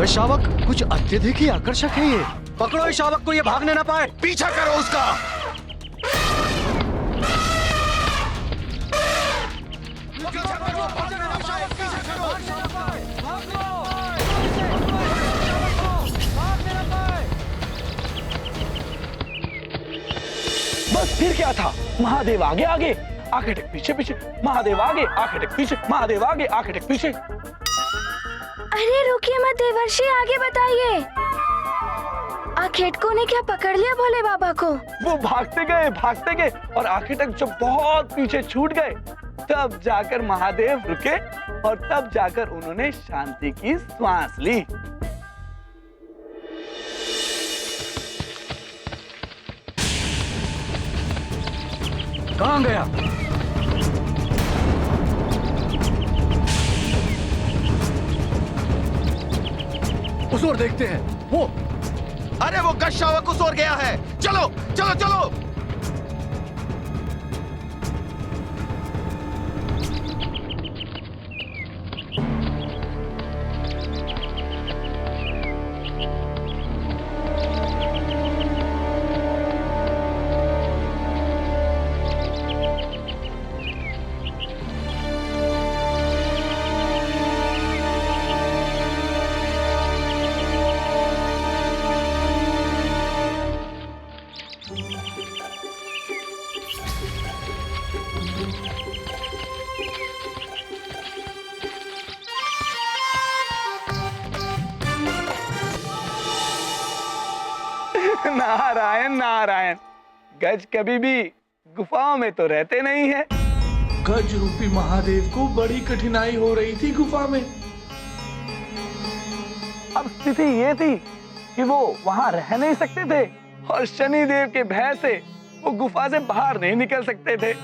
अरे शावक, कुछ अत्यधिक ही आकर्षक है ये। पकड़ो इस शावक को, ये भागने ना पाए। पीछा करो उसका। बस फिर क्या था, महादेव आगे आगे आंखें टेक पीछे पीछे, महादेव आगे आंखें टेक पीछे, महादेव आगे आंखें टेक पीछे। अरे रुकिए मत देवर्षि, आगे बताइए। आखेटको ने क्या पकड़ लिया भोले बाबा को? वो भागते गए और आखिर तक जब बहुत पीछे छूट गए तब जाकर महादेव रुके और तब जाकर उन्होंने शांति की श्वास ली। कहाँ गया? उस ओर देखते हैं। वो अरे वो गज शावक उस ओर गया है। चलो चलो चलो। नारायण नारायण, गज कभी भी गुफाओं में तो रहते नहीं है। गज रूपी महादेव को बड़ी कठिनाई हो रही थी गुफा में। अब स्थिति ये थी कि वो वहां रह नहीं सकते थे और शनिदेव के भय से वो गुफा से बाहर नहीं निकल सकते थे।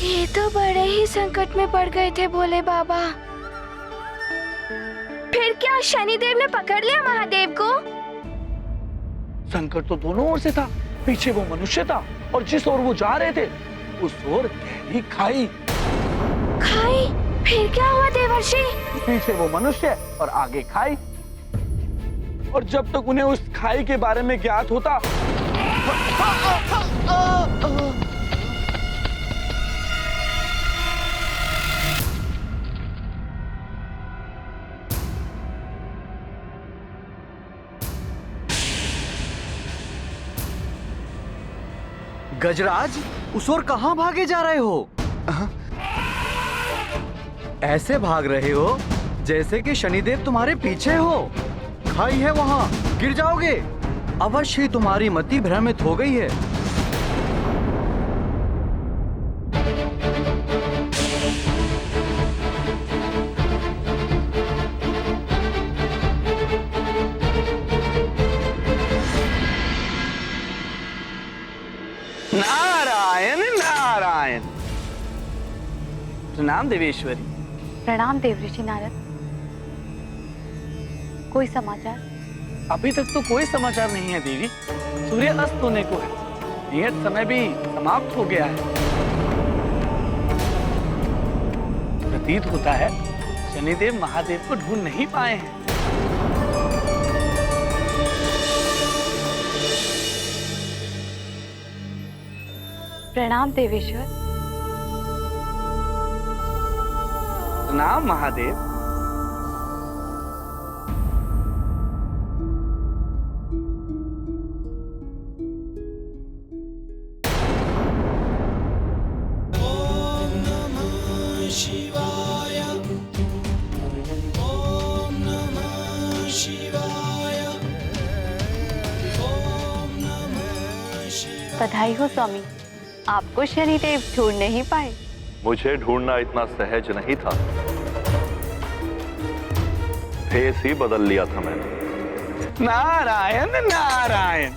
ये तो बड़े ही संकट में पड़ गए थे भोले बाबा। फिर क्या शनिदेव ने पकड़ लिया महादेव को? संकट तो दोनों ओर से था। पीछे वो मनुष्य था और जिस ओर वो जा रहे थे उस ओर गहरी खाई। खाई? फिर क्या हुआ देवर्षि? पीछे वो मनुष्य और आगे खाई, और जब तक उन्हें उस खाई के बारे में ज्ञात होता गजराज, उस ओर कहाँ भागे जा रहे हो? ऐसे भाग रहे हो जैसे कि शनिदेव तुम्हारे पीछे हो। खाई है वहाँ, गिर जाओगे। अवश्य ही तुम्हारी मति भ्रमित हो गई है। नारायण नारायण। प्रणाम देवेश्वरी। प्रणाम देवऋषि नारद। कोई समाचार? अभी तक तो कोई समाचार नहीं है देवी। सूर्य अस्त होने को है, नियत समय भी समाप्त हो गया है। प्रतीत होता है शनिदेव महादेव को ढूंढ नहीं पाए हैं। प्रणाम देवेश्वर। प्रणाम महादेव। बधाई हो स्वामी, आपको शनिदेव ढूंढ नहीं पाए। मुझे ढूंढना इतना सहज नहीं था, फेस ही बदल लिया था मैंने। नारायण नारायण।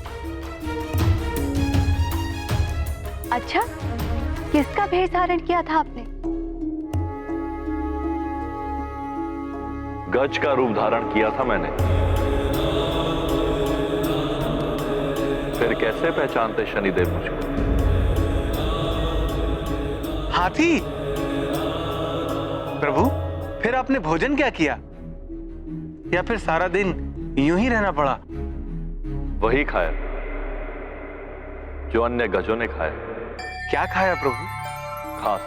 अच्छा, किसका भेष धारण किया था आपने? गज का रूप धारण किया था मैंने। फिर कैसे पहचानते शनिदेव मुझको? हाथी। प्रभु, फिर आपने भोजन क्या किया, या फिर सारा दिन यूं ही रहना पड़ा? वही खाया जो अन्य गजों ने खाया। क्या खाया प्रभु? घास।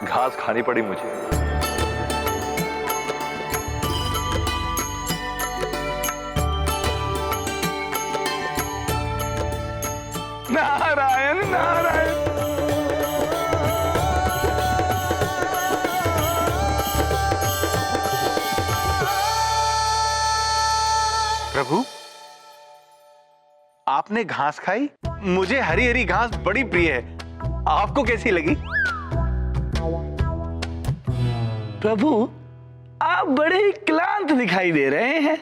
घास खानी पड़ी मुझे। नारायण नारायण। प्रभु, आपने घास खाई? मुझे हरी हरी घास बड़ी प्रिय है, आपको कैसी लगी? प्रभु, आप बड़े ही क्लांत दिखाई दे रहे हैं।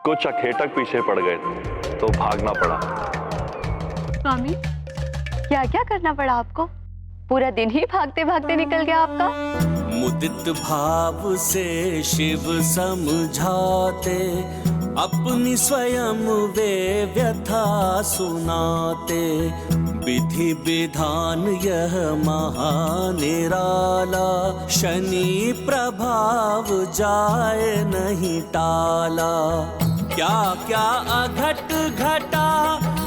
कुछ अखेटक पीछे पड़ गए थे तो भागना पड़ा। स्वामी, क्या क्या करना पड़ा आपको? पूरा दिन ही भागते भागते निकल गया आपका। मुदित भाव से शिव समझाते, अपनी स्वयं वे व्यथा सुनाते। विधि विधान यह महानिराला, शनि प्रभाव जाए नहीं टाला। क्या क्या अघट घटा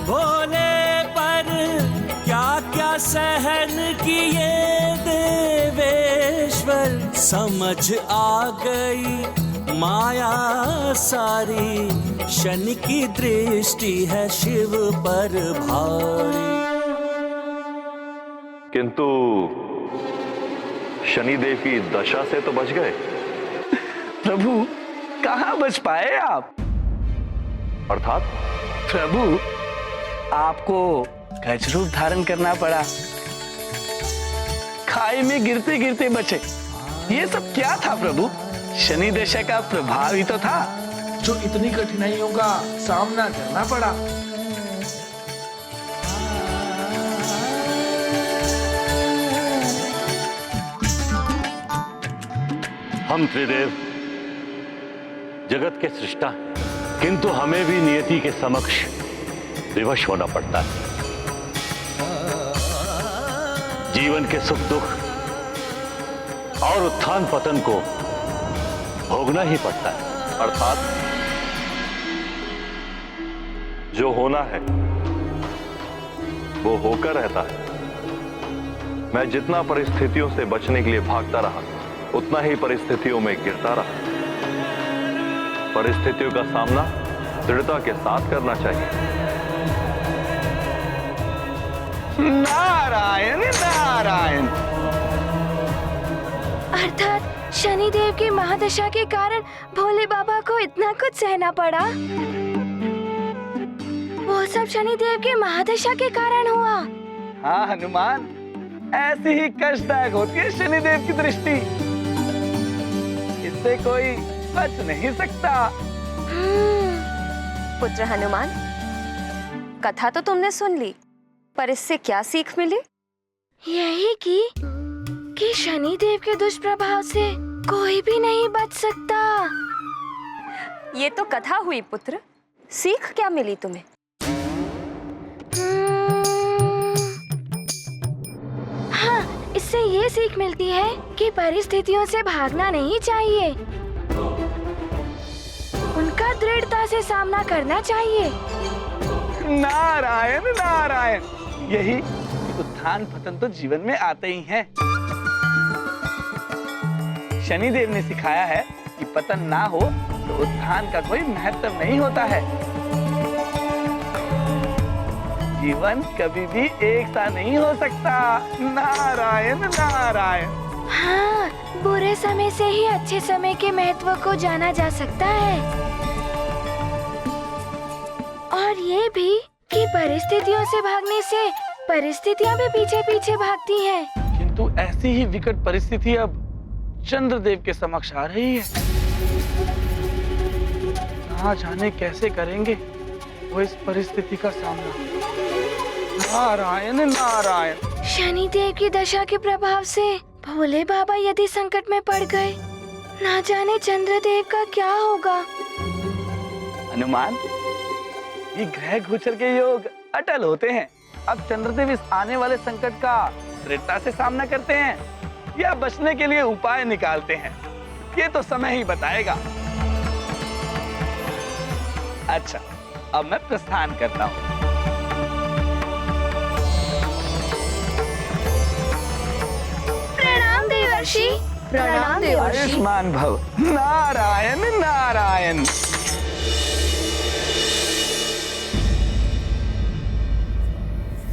भोले पर, क्या क्या सहन किए देवेश्वर। समझ आ गई माया सारी, शनि की दृष्टि है शिव पर भारी। किंतु शनिदेव की दशा से तो बच गए। प्रभु, कहाँ बच पाए आप? अर्थात? प्रभु, आपको गज रूप धारण करना पड़ा, खाई में गिरते गिरते बचे। ये सब क्या था प्रभु? शनि दशा का प्रभाव ही तो था जो इतनी कठिनाइयों का सामना करना पड़ा। हम त्रिदेव जगत के सृष्टा हैं, किंतु हमें भी नियति के समक्ष विवश होना पड़ता है। जीवन के सुख दुख और उत्थान पतन को भोगना ही पड़ता है। अर्थात जो होना है वो होकर रहता है। मैं जितना परिस्थितियों से बचने के लिए भागता रहा, उतना ही परिस्थितियों में गिरता रहा। परिस्थितियों का सामना दृढ़ता के साथ करना चाहिए। नारायण नारायण। अर्थात शनिदेव की महादशा के कारण भोले बाबा को इतना कुछ सहना पड़ा। वो सब शनिदेव के महादशा के कारण हुआ। हाँ हनुमान, ऐसी ही कष्टदायक होती है शनिदेव की दृष्टि। इससे कोई बच नहीं सकता। पुत्र हनुमान, कथा तो तुमने सुन ली, पर इससे क्या सीख मिली? यही कि शनिदेव के दुष्प्रभाव से कोई भी नहीं बच सकता। ये तो कथा हुई पुत्र, सीख क्या मिली तुम्हें? ये सीख मिलती है कि परिस्थितियों से भागना नहीं चाहिए, उनका दृढ़ता से सामना करना चाहिए। नारायण नारायण, यही उत्थान पतन तो जीवन में आते ही हैं। शनिदेव ने सिखाया है कि पतन ना हो तो उत्थान का कोई महत्व नहीं होता है। जीवन कभी भी एक सा नहीं हो सकता। नारायण नारायण। हाँ, बुरे समय से ही अच्छे समय के महत्व को जाना जा सकता है, और ये भी कि परिस्थितियों से भागने से परिस्थितियाँ भी पीछे पीछे भागती हैं। किंतु ऐसी ही विकट परिस्थिति अब चंद्रदेव के समक्ष आ रही है। ना जाने कैसे करेंगे वो इस परिस्थिति का सामना। नारायण नारायण। शनिदेव की दशा के प्रभाव से भोले बाबा यदि संकट में पड़ गए, ना जाने चंद्रदेव का क्या होगा। हनुमान, ये ग्रह गोचर के योग अटल होते हैं। अब चंद्रदेव इस आने वाले संकट का दृढ़ता से सामना करते हैं या बचने के लिए उपाय निकालते हैं, ये तो समय ही बताएगा। अच्छा, अब मैं प्रस्थान करता हूँ। प्रणाम देवर्षि। प्रणाम देवर्षि। आयुष्मान भव। नारायण नारायण।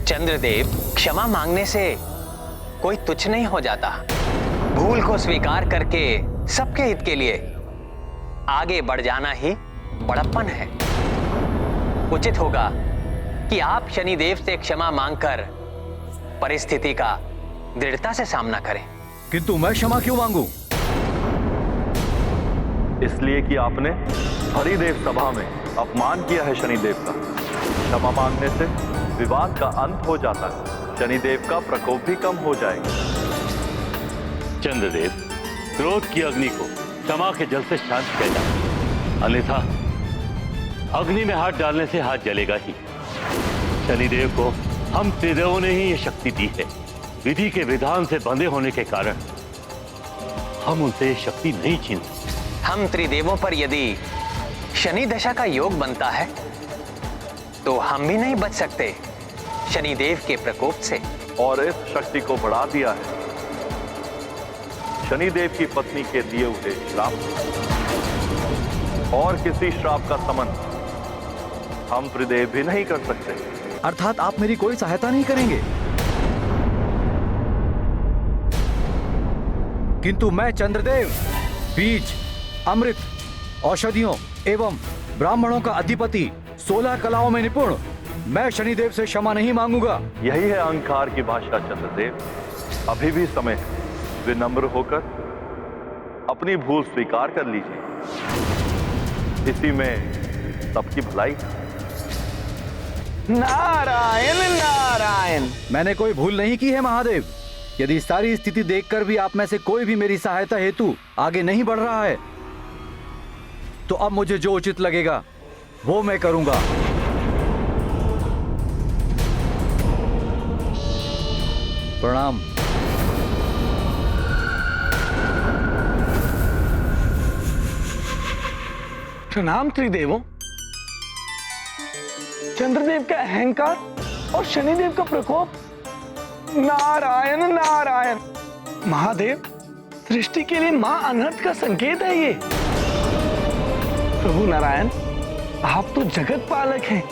चंद्रदेव, क्षमा मांगने से कोई तुच्छ नहीं हो जाता। भूल को स्वीकार करके सबके हित के लिए आगे बढ़ जाना ही बड़प्पन है। उचित होगा कि आप शनिदेव से क्षमा मांगकर परिस्थिति का दृढ़ता से सामना करें। किंतु मैं क्षमा क्यों मांगूं? इसलिए कि आपने हरिदेव सभा में अपमान किया है शनिदेव का। क्षमा मांगने से विवाद का अंत हो जाता है, शनिदेव का प्रकोप भी कम हो जाएगा। चंद्रदेव, क्रोध की अग्नि को क्षमा के जल से शांत किया जाए, अन्यथा अग्नि में हाथ डालने से हाथ जलेगा ही। शनिदेव को हम त्रिदेवों ने ही ये शक्ति दी है। विधि के विधान से बंधे होने के कारण हम उनसे ये शक्ति नहीं छीन सकते। हम त्रिदेवों पर यदि शनि दशा का योग बनता है तो हम भी नहीं बच सकते शनिदेव के प्रकोप से। और इस शक्ति को बढ़ा दिया है शनिदेव की पत्नी के दिए हुए श्राप, और किसी श्राप का समन हम त्रिदेव भी नहीं कर सकते। अर्थात आप मेरी कोई सहायता नहीं करेंगे। किंतु मैं चंद्रदेव बीज, अमृत, औषधियों एवं ब्राह्मणों का अधिपति, 16 कलाओं में निपुण, मैं शनिदेव से क्षमा नहीं मांगूंगा। यही है अहंकार की भाषा चंद्रदेव। अभी भी समय है, विनम्र होकर अपनी भूल स्वीकार कर लीजिए। इसी में सबकी भलाई। नारायण नारायण। मैंने कोई भूल नहीं की है महादेव। यदि सारी स्थिति देखकर भी आप में से कोई भी मेरी सहायता हेतु आगे नहीं बढ़ रहा है, तो अब मुझे जो उचित लगेगा वो मैं करूंगा। प्रणाम। प्रणाम त्रिदेवों। चंद्रदेव का अहंकार और शनिदेव का प्रकोप। नारायण नारायण। महादेव, सृष्टि के लिए मां अनर्थ का संकेत है ये। प्रभु नारायण, आप तो जगत पालक हैं।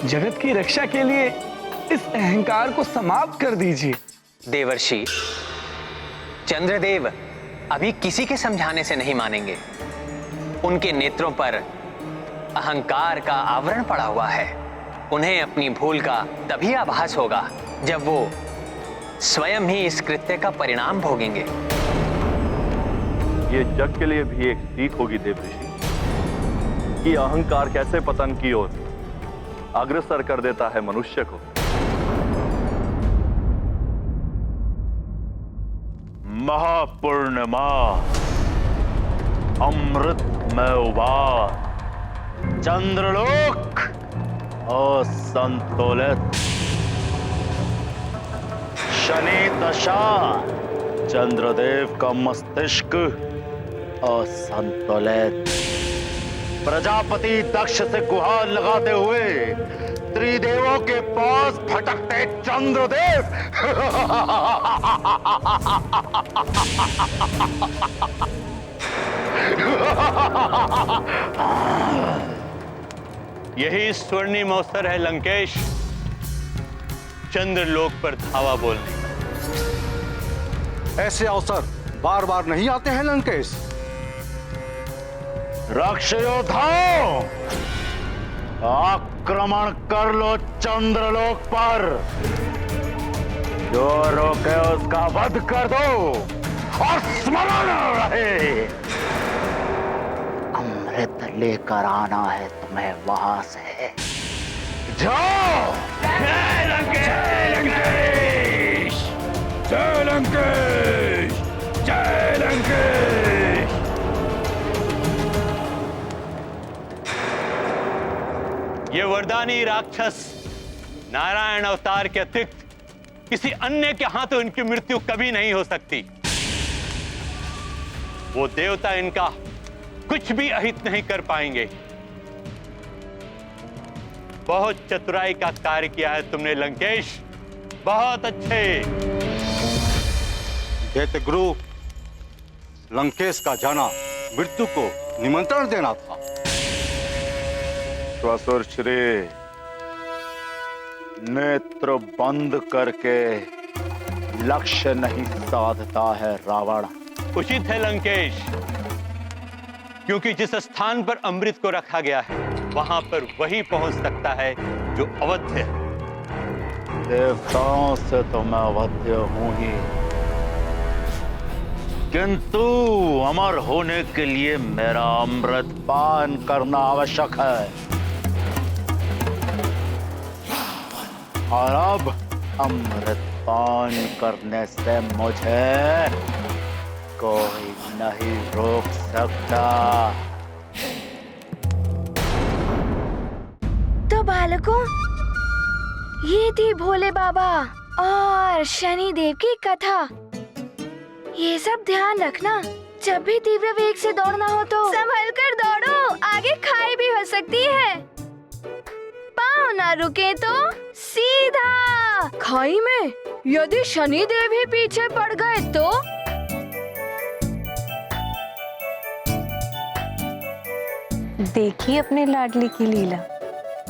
जगत की रक्षा के लिए इस अहंकार को समाप्त कर दीजिए। देवर्षि, चंद्रदेव अभी किसी के समझाने से नहीं मानेंगे। उनके नेत्रों पर अहंकार का आवरण पड़ा हुआ है। उन्हें अपनी भूल का तभी आभास होगा जब वो स्वयं ही इस कृत्य का परिणाम भोगेंगे। ये जग के लिए भी एक सीख होगी देवऋषि, कि अहंकार कैसे पतन की ओर अग्रसर कर देता है मनुष्य को। महापूर्णिमा अमृतमय उबार, चंद्रलोक असंतुलित, शनि दशा, चंद्रदेव का मस्तिष्क असंतुलित। प्रजापति दक्ष से गुहार लगाते हुए त्रिदेवों के पास भटकते चंद्रदेव यही स्वर्णिम अवसर है लंकेश, चंद्रलोक पर धावा बोलने का। ऐसे अवसर बार बार नहीं आते हैं लंकेश। राक्षयोधाओ, आक्रमण कर लो चंद्रलोक पर। जो रोके उसका वध कर दो और स्मरण रहे, अमृत लेकर आना है तुम्हें वहां से। जाओ। जय लंकेश, जय लंकेश, जय लंकेश। ये वरदानी राक्षस नारायण अवतार के अतिरिक्त किसी अन्य के हाथों इनकी मृत्यु कभी नहीं हो सकती। वो देवता इनका कुछ भी अहित नहीं कर पाएंगे। बहुत चतुराई का कार्य किया है तुमने लंकेश, बहुत अच्छे। दैत्य गुरु, लंकेश का जाना मृत्यु को निमंत्रण देना था। श्वसुर श्री, नेत्र बंद करके लक्ष्य नहीं साधता है रावण। उचित है लंकेश, क्योंकि जिस स्थान पर अमृत को रखा गया है वहां पर वही पहुंच सकता है जो अवध्य है। देवताओं से तो मैं अवध्य हूं ही, किंतु अमर होने के लिए मेरा अमृत पान करना आवश्यक है। और अब अमृत पान करने से मुझे कोई नहीं रोक सकता। तो बालकों, ये थी भोले बाबा और शनि देव की कथा। ये सब ध्यान रखना, जब भी तीव्र वेग से दौड़ना हो तो संभल कर दौड़ो, आगे खाई भी हो सकती है। पाँव ना रुके तो सीधा खाई में। यदि शनि देव ही पीछे पड़ गए तो देखिए अपने लाडली की लीला,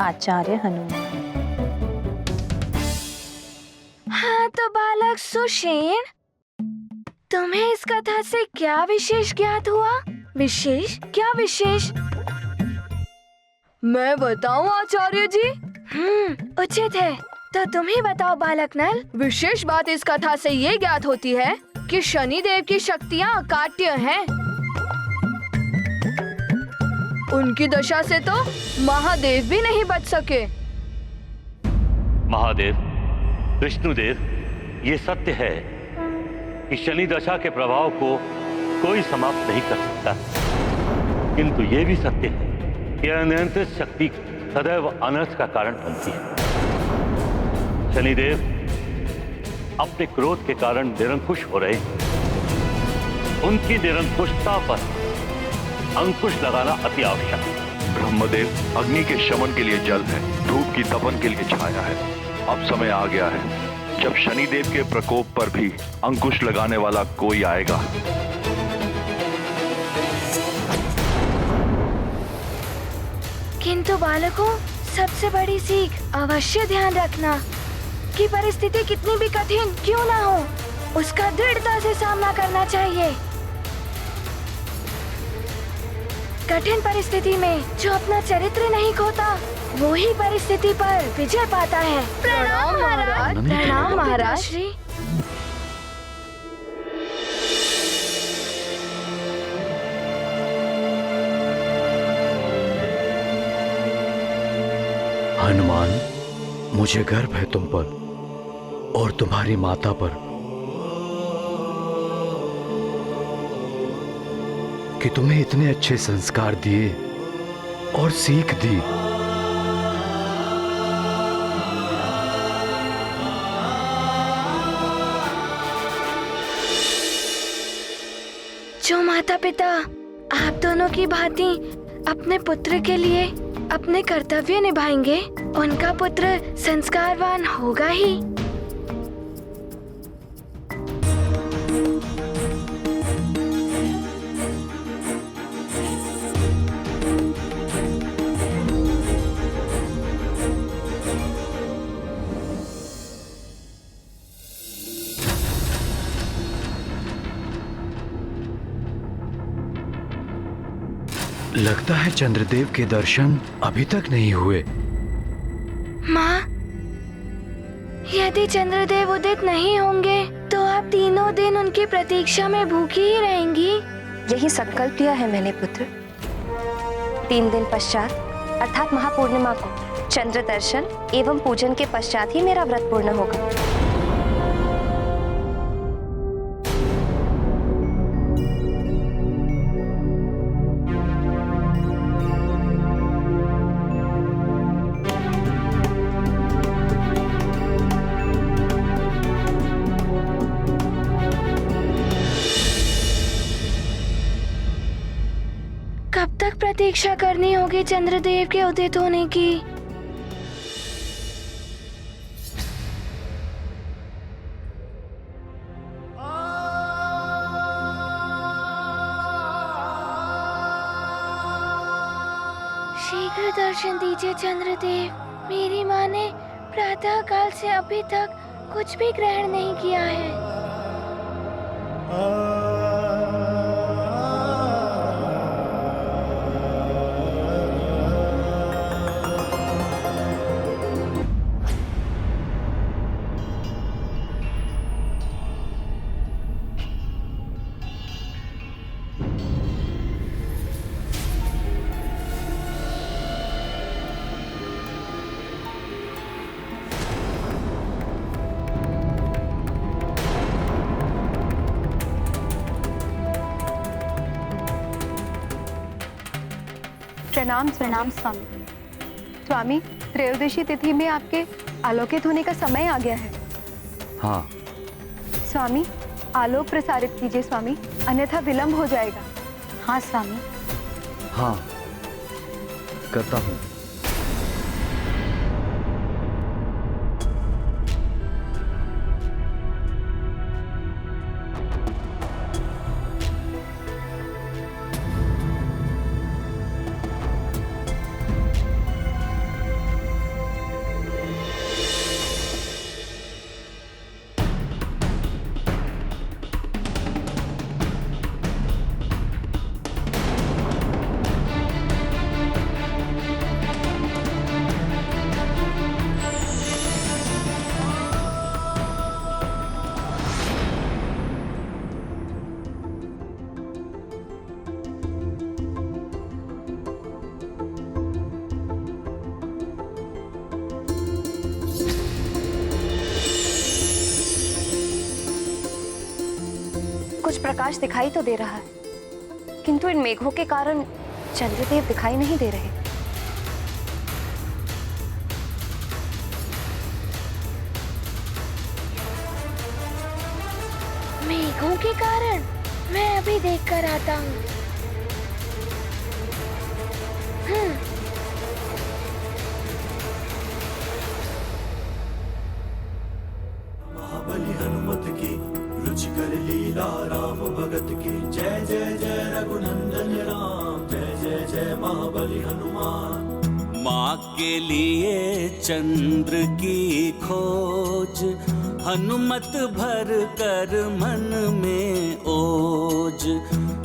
आचार्य हनुमान। हाँ तो बालक सुषेण, तुम्हें इस कथा से क्या विशेष ज्ञात हुआ? विशेष? क्या विशेष? मैं बताऊं आचार्य जी? उचित है। तो तुम ही बताओ बालक नल। विशेष बात इस कथा से ये ज्ञात होती है कि शनि देव की शक्तियाँ अकाट्य हैं। उनकी दशा से तो महादेव भी नहीं बच सके। महादेव, विष्णुदेव, ये सत्य है कि शनि दशा के प्रभाव को कोई समाप्त नहीं कर सकता, किंतु ये भी सत्य है कि अनियंत्रित शक्ति सदैव अनर्थ का कारण बनती है। शनिदेव अपने क्रोध के कारण निरंकुश हो रहे हैं। उनकी निरंकुशता पर अंकुश लगाना अति आवश्यक है। ब्रह्मदेव, अग्नि के शमन के लिए जल है, धूप की तपन के लिए छाया है। अब समय आ गया है जब शनिदेव के प्रकोप पर भी अंकुश लगाने वाला कोई आएगा। किंतु बालकों, सबसे बड़ी सीख अवश्य ध्यान रखना कि परिस्थिति कितनी भी कठिन क्यों ना हो, उसका दृढ़ता से सामना करना चाहिए। कठिन परिस्थिति में जो अपना चरित्र नहीं खोता, वो ही परिस्थिति पर विजय पाता है। प्रणाम महाराज। प्रणाम महाराज श्री। हनुमान, मुझे गर्व है तुम पर और तुम्हारी माता पर कि तुम्हें इतने अच्छे संस्कार दिए और सीख दी। जो माता पिता आप दोनों की भांति अपने पुत्र के लिए अपने कर्तव्य निभाएंगे, उनका पुत्र संस्कारवान होगा ही। लगता है चंद्रदेव के दर्शन अभी तक नहीं हुए। माँ, यदि चंद्रदेव उदित नहीं होंगे तो आप तीनों दिन उनकी प्रतीक्षा में भूखी ही रहेंगी। यही संकल्प लिया है मैंने पुत्र। 3 दिन पश्चात अर्थात महापूर्णिमा को चंद्र दर्शन एवं पूजन के पश्चात ही मेरा व्रत पूर्ण होगा। कब तक प्रतीक्षा करनी होगी चंद्रदेव के उदित होने की? शीघ्र दर्शन दीजिए चंद्रदेव। मेरी माँ ने प्रातः काल से अभी तक कुछ भी ग्रहण नहीं किया है। प्रणाम प्रणाम स्वामी। स्वामी, त्रयोदशी तिथि में आपके आलोकित होने का समय आ गया है। हाँ स्वामी, आलोक प्रसारित कीजिए स्वामी, अन्यथा विलंब हो जाएगा। हाँ स्वामी। हाँ, करता हूँ। कुछ प्रकाश दिखाई तो दे रहा है, किंतु इन मेघों के कारण चंद्रदेव दिखाई नहीं दे रहे। मेघों के कारण? मैं अभी देख कर आता हूँ। महाबली हनुमत की रुचिकर लीला राम भगत की। जय जय जय रघुनंदन राम, जय जय जय महाबली हनुमान। माँ के लिए चंद्र की खोज, हनुमत भर कर मन में ओज।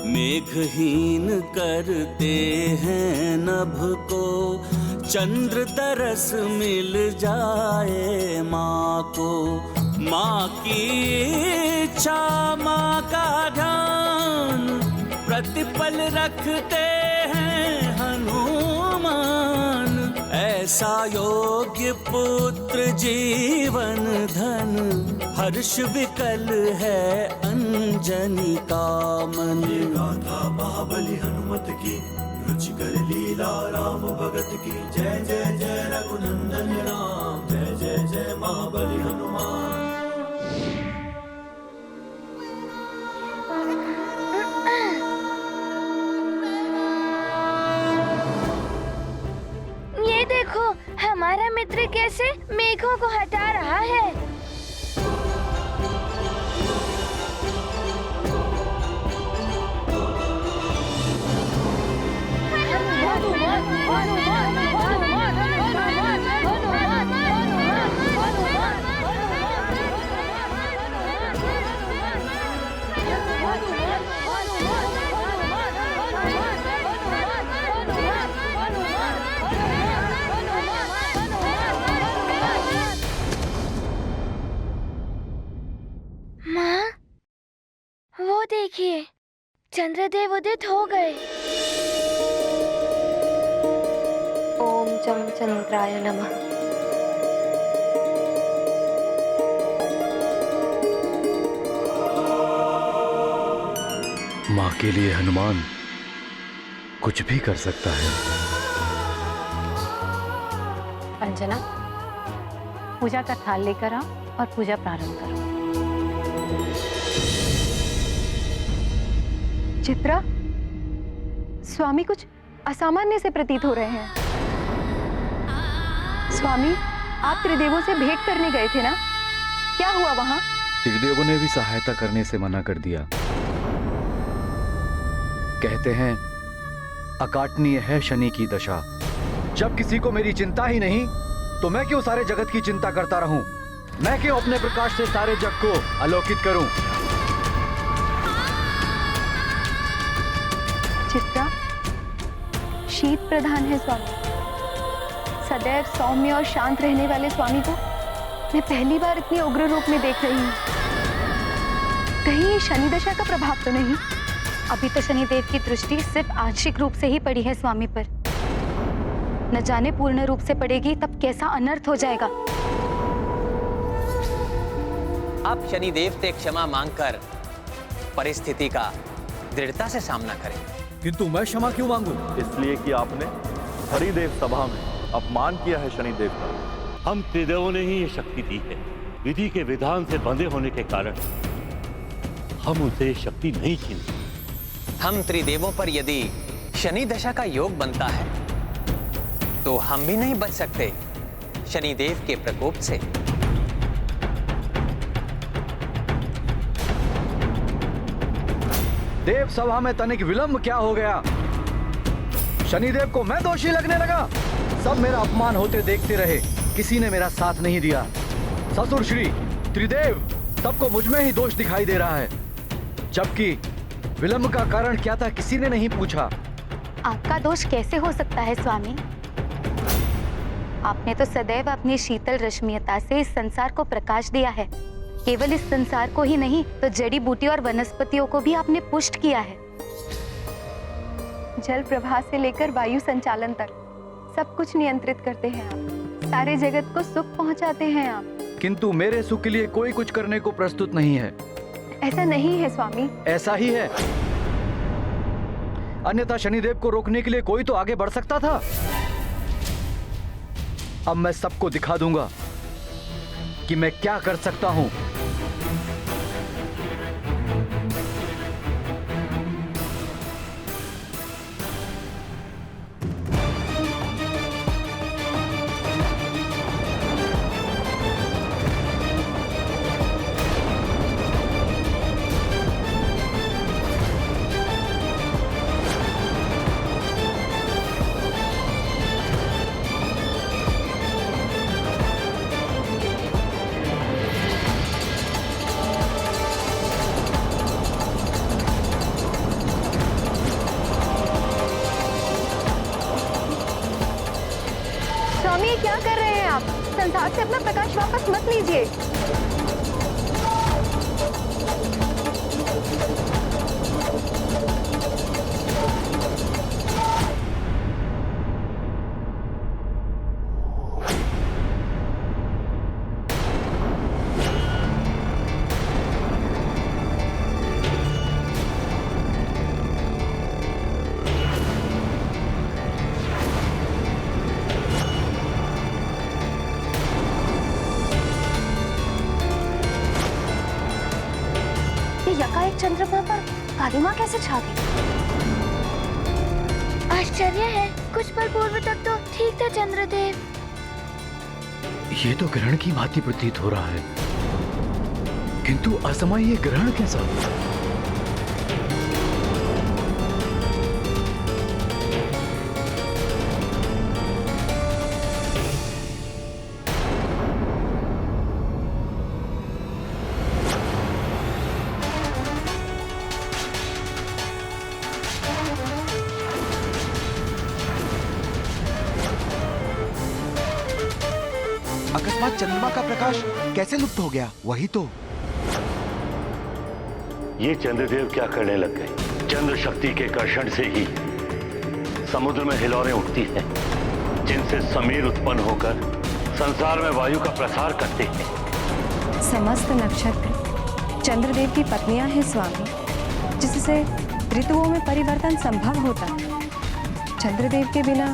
मेघहीन करते हैं नभ को, चंद्र तरस मिल जाए माँ को। माँ की इच्छा माँ का ध्यान, प्रतिपल रखते हैं हनुमान। ऐसा योग्य पुत्र जीवन धन, हर्ष विकल है अंजनी का मन। ये गाथा महाबली हनुमत की, रुचिकर लीला राम भगत की। जय जय जय रघुनंदन राम, जय जय जय महाबली हनुमान। पुत्र कैसे मेघों को हटा रहा है। माँ, वो देखिए, चंद्रदेव उदित हो गए। ओम जम चंद्राय नमः। माँ के लिए हनुमान कुछ भी कर सकता है। अंजना, पूजा का थाल लेकर आओ और पूजा प्रारंभ करो। चित्रा, स्वामी कुछ असामान्य से प्रतीत हो रहे हैं। स्वामी, आप त्रिदेवों से भेंट करने गए थे ना? क्या हुआ वहां? त्रिदेवों ने भी सहायता करने से मना कर दिया। कहते हैं अकाटनीय है शनि की दशा। जब किसी को मेरी चिंता ही नहीं, तो मैं क्यों सारे जगत की चिंता करता रहूं? मैं क्यों अपने प्रकाश से सारे जग को आलोकित करूं? चित्रा, शीत प्रधान है स्वामी। सदैव सौम्य और शांत रहने वाले स्वामी को मैं पहली बार इतनी उग्र रूप में देख रही हूँ। कहीं ये शनि दशा का प्रभाव तो नहीं? अभी तो शनिदेव की दृष्टि सिर्फ आंशिक रूप से ही पड़ी है स्वामी पर। न जाने पूर्ण रूप से पड़ेगी तब कैसा अनर्थ हो जाएगा। आप शनिदेव से क्षमा मांगकर परिस्थिति का दृढ़ता से सामना करें। किंतु मैं क्षमा क्यों मांगू? इसलिए कि आपने हरिदेव सभा में अपमान किया है शनिदेव का। हम त्रिदेवों ने ही ये शक्ति दी है। विधि के विधान से बंधे होने के कारण हम उनसे ये शक्ति नहीं छीन। हम त्रिदेवों पर यदि शनि दशा का योग बनता है तो हम भी नहीं बच सकते शनिदेव के प्रकोप से। देव सभा में तनिक विलंब क्या हो गया? शनिदेव को मैं दोषी लगने लगा। सब मेरा अपमान होते देखते रहे, किसी ने मेरा साथ नहीं दिया। ससुर श्री त्रिदेव, सबको मुझ में ही दोष दिखाई दे रहा है, जबकि विलंब का कारण क्या था किसी ने नहीं पूछा। आपका दोष कैसे हो सकता है स्वामी? आपने तो सदैव अपनी शीतल रश्मियता से इस संसार को प्रकाश दिया है। केवल इस संसार को ही नहीं, तो जड़ी बूटी और वनस्पतियों को भी आपने पुष्ट किया है। जल प्रवाह से लेकर वायु संचालन तक सब कुछ नियंत्रित करते हैं आप। सारे जगत को सुख पहुंचाते हैं आप। किंतु मेरे सुख के लिए कोई कुछ करने को प्रस्तुत नहीं है। ऐसा नहीं है स्वामी। ऐसा ही है। अन्यथा शनिदेव को रोकने के लिए कोई तो आगे बढ़ सकता था। अब मैं सबको दिखा दूंगा कि मैं क्या कर सकता हूं। स्वामी, क्या कर रहे हैं आप? संसार से अपना प्रकाश वापस मत लीजिए। यकाएक चंद्रमा पर काली माँ कैसे छा गई? आश्चर्य है, कुछ पल पूर्व तक तो ठीक था चंद्रदेव। ये तो ग्रहण की भांति प्रतीत हो रहा है, किंतु असमय ये ग्रहण कैसा? अकस्मात चंद्रमा का प्रकाश कैसे लुप्त हो गया? वही तो। ये चंद्रदेव क्या करने लग गए? चंद्र शक्ति के कर्षण से ही समुद्र में हिलोरें उठती हैं, जिनसे समीर उत्पन्न होकर संसार में वायु का प्रसार करते हैं। समस्त नक्षत्र चंद्रदेव की पत्नियां हैं स्वामी, जिससे ऋतुओं में परिवर्तन संभव होता है। चंद्रदेव के बिना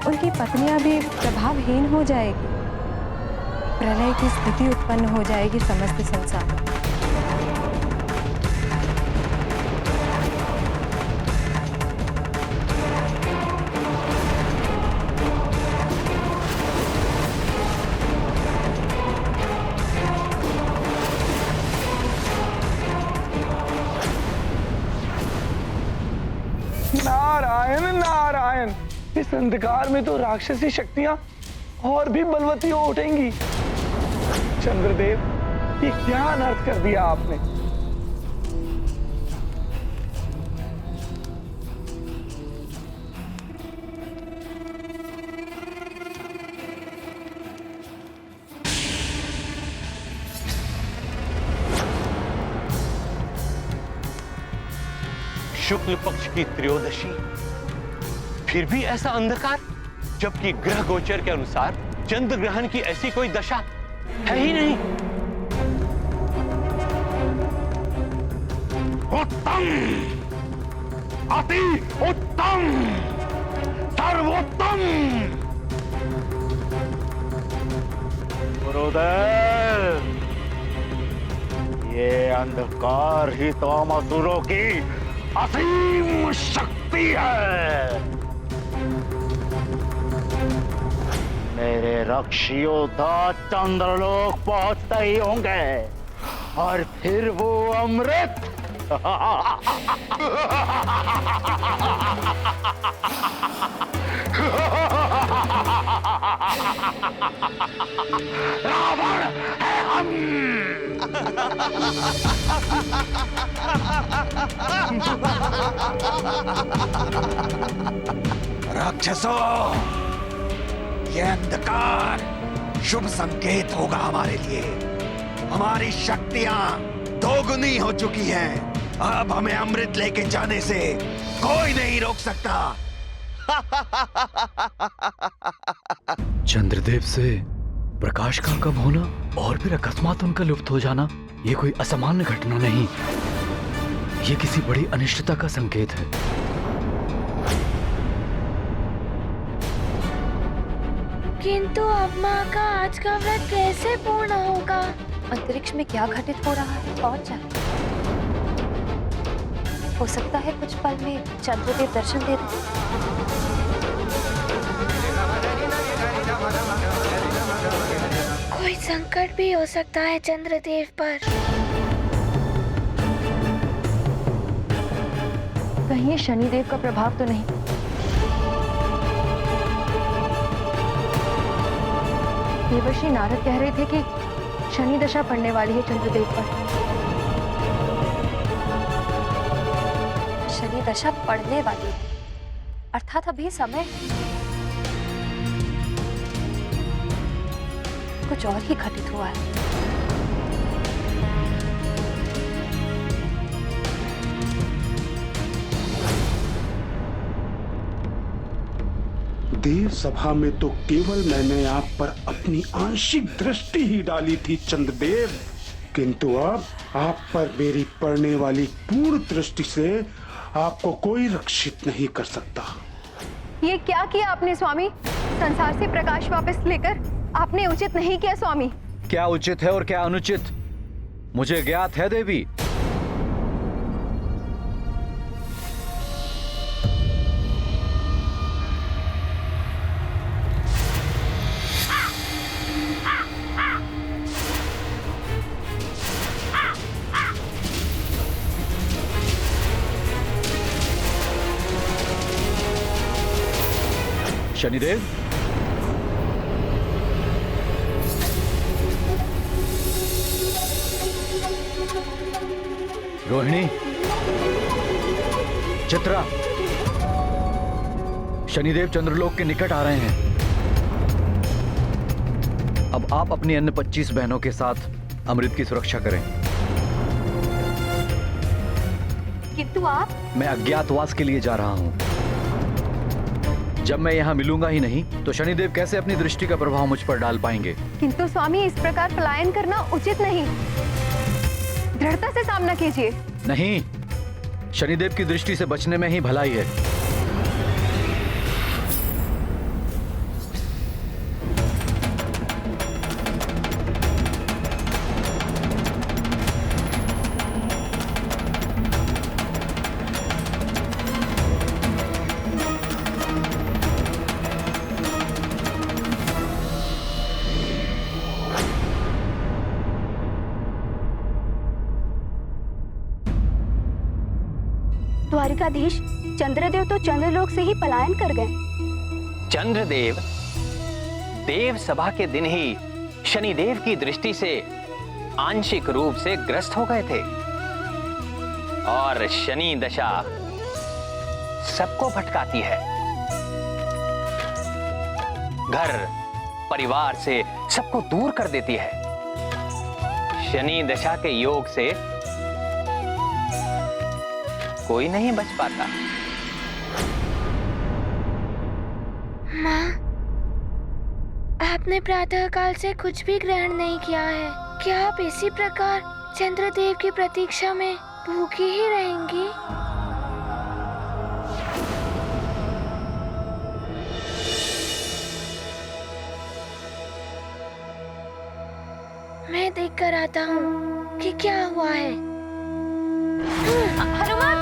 उनकी पत्नियां भी प्रभावहीन हो जाएगी, प्रलय की स्थिति उत्पन्न हो जाएगी समस्त संसार में। नारायण नारायण, इस अंधकार में तो राक्षसी शक्तियां और भी बलवती हो उठेंगी। चंद्रदेव, ये क्या अनर्थ कर दिया आपने? शुक्ल पक्ष की त्रयोदशी, फिर भी ऐसा अंधकार, जबकि ग्रह गोचर के अनुसार चंद्र ग्रहण की ऐसी कोई दशा है ही नहीं। उत्तम, अति उत्तम, सर्वोत्तम। गुरुदेव, ये अंधकार ही तो असुरों की असीम शक्ति है। मेरे रक्षी योद्धा चंद्रलोक पहुंचते ही होंगे और फिर वो अमृत रावण है हम। राक्षसों, ये अंधकार शुभ संकेत होगा हमारे लिए। हमारी शक्तियां दोगुनी हो चुकी हैं। अब हमें अमृत लेके जाने से कोई नहीं रोक सकता। चंद्रदेव से प्रकाश का कम होना और फिर अकस्मात उनका लुप्त हो जाना, ये कोई असामान्य घटना नहीं, ये किसी बड़ी अनिश्चितता का संकेत है। किंतु अब माँ का आज का व्रत कैसे पूर्ण होगा? अंतरिक्ष में क्या घटित हो रहा है और जाने। हो सकता है कुछ पल में चंद्रदेव दर्शन दे दें। कोई संकट भी हो सकता है चंद्रदेव पर। कहीं ये शनिदेव का प्रभाव तो नहीं? देवर्षि नारद कह रहे थे कि शनि दशा पड़ने वाली है चंद्रदेव पर। शनि दशा पड़ने वाली है, अर्थात अभी समय कुछ और ही घटित हुआ है। देव सभा में तो केवल मैंने आप पर अपनी आंशिक दृष्टि ही डाली थी चंद्रदेव, किंतु अब आप पर मेरी पड़ने वाली पूर्ण दृष्टि से आपको कोई रक्षित नहीं कर सकता। ये क्या किया आपने स्वामी? संसार से प्रकाश वापस लेकर आपने उचित नहीं किया स्वामी। क्या उचित है और क्या अनुचित मुझे ज्ञात है देवी। शनिदेव, रोहिणी, चित्रा, शनिदेव चंद्रलोक के निकट आ रहे हैं। अब आप अपनी अन्य 25 बहनों के साथ अमृत की सुरक्षा करें। किंतु आप? मैं अज्ञातवास के लिए जा रहा हूं। जब मैं यहां मिलूंगा ही नहीं तो शनिदेव कैसे अपनी दृष्टि का प्रभाव मुझ पर डाल पाएंगे? किंतु स्वामी, इस प्रकार पलायन करना उचित नहीं। दृढ़ता से सामना कीजिए। नहीं, शनिदेव की दृष्टि से बचने में ही भलाई है। द्वारिकाधीश, चंद्रदेव तो चंद्रलोक से ही पलायन कर गए। चंद्रदेव देव सभा के दिन ही शनिदेव की दृष्टि से आंशिक रूप से ग्रस्त हो गए थे और शनि दशा सबको भटकाती है, घर परिवार से सबको दूर कर देती है। शनि दशा के योग से कोई नहीं बच पाता। माँ, आपने प्रातः काल से कुछ भी ग्रहण नहीं किया है। क्या आप इसी प्रकार चंद्रदेव की प्रतीक्षा में भूखी ही रहेंगी? मैं देख कर आता हूँ कि क्या हुआ है। हनुमान!